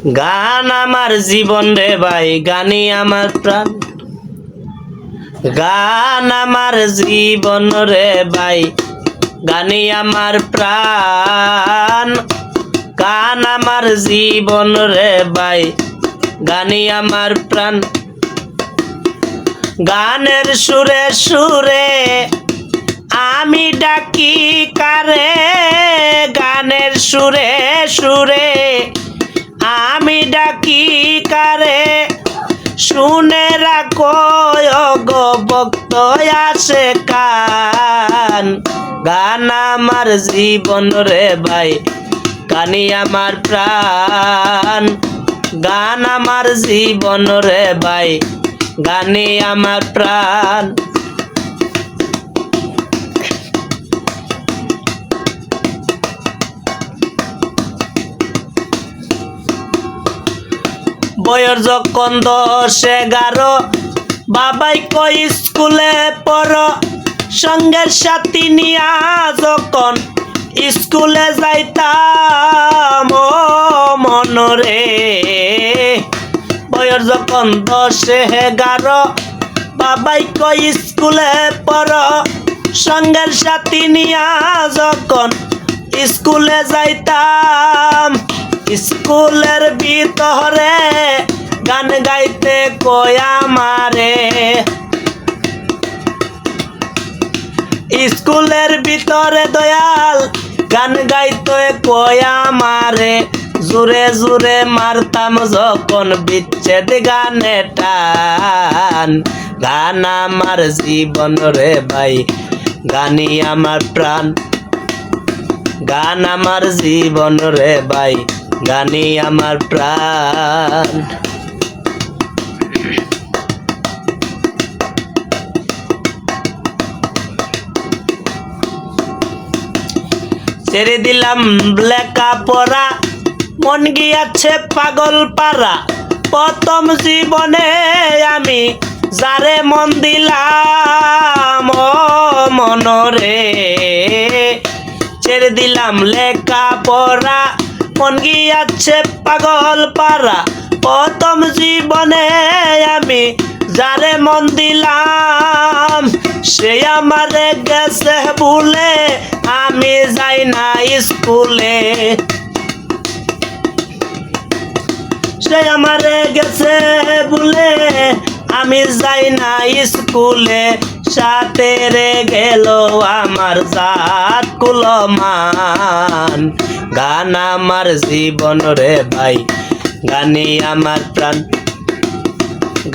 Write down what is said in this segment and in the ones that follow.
গান আমার জীবন রে ভাই, গানই আমার প্রাণ। গান আমার জীবন রে ভাই, গানই আমার প্রাণ। গান আমার জীবন রে ভাই, গানই আমার প্রাণ। গানের সুরে সুরে আমি ডাকি কারে, গানের সুরে সুরে আমি ডাকি কারে। শুনে রাখো গো ভক্ত আসে কান। গান আমার জীবন রে ভাই, গানই আমার প্রাণ। গান আমার জীবন রে ভাই, গানই আমার প্রাণ। বয়স যখন 10-11, বাবাই কই স্কুলে পড়ো। সঙ্গের সাথী নিয়া যখন স্কুলে যাইতাম ও মনরে। বয়স যখন 10-11, বাবাই কই স্কুলে পড়ো। সঙ্গের সাথী নিয়া যখন স্কুলে যাইতাম, স্কুলের ভিতরে গান গাইতে কই আমারে। স্কুলের ভিতরে দয়াল গান গাইতে কই আমারে। জোরে জোরে মারতাম যখন বিচ্ছেদ গানে টান। গান আমার জীবন রে ভাই, গানই আমার প্রাণ। গান আমার জীবন রে ভাই, গানই আমার প্রাণ। ছেড়ে দিলাম লেখাপড়া, মন গিয়াছে পাগল পারা। প্রথম জীবনে আমি যারে মন দিলাম ও মনরে। ছেড়ে দিলাম লেখাপড়া, মন গিয়াছে পাগল পারা। প্রথম জীবনে আমি যারে মন দিলাম, সে আমারে গেছে ভুলে, আমি যাই না স্কুলে। সে আমারে গেছে ভুলে, আমি যাই না স্কুলে। সাথে রে গেল আমার জাত কুলমান। গান আমার জীবন রে ভাই, গানই আমার প্রাণ।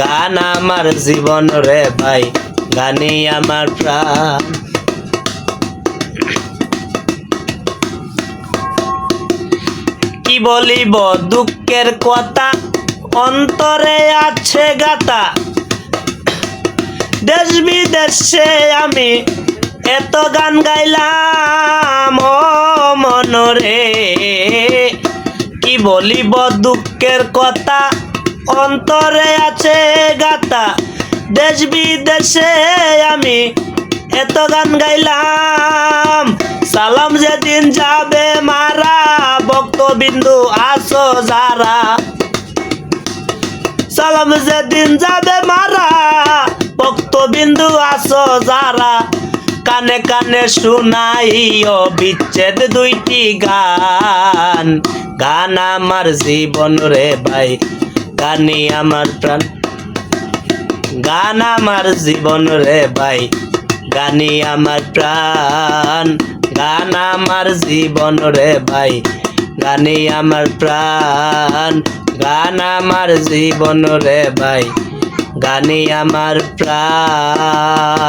গান আমার জীবন রে ভাই, গানই আমার প্রাণ। কি বলিব দুঃখের কথা, অন্তরে আছে গাতা। দেশ বিদেশে আমি এত গান গাইলাম ও মনরে। কি বলিব দুঃখের কথা, অন্তরে আছে গাতা। দেশ বিদেশে আমি এত গান গাইলাম। সালাম যেদিন যাবে মারা, ভক্তবিন্দু আসো যারা। সালাম যেদিন যাবে মারা, ভক্তবিন্দু আসো যারা। কানে কানে শুনাইও বিচ্ছেদ দুইটি গান। গান আমার জীবন রে ভাই, গানই আমার প্রাণ। গান আমার জীবন রে ভাই, গানই আমার প্রাণ। গান আমার জীবন রে ভাই, গানই আমার প্রাণ। গান আমার জীবন রে ভাই, গানই আমার প্রাণ।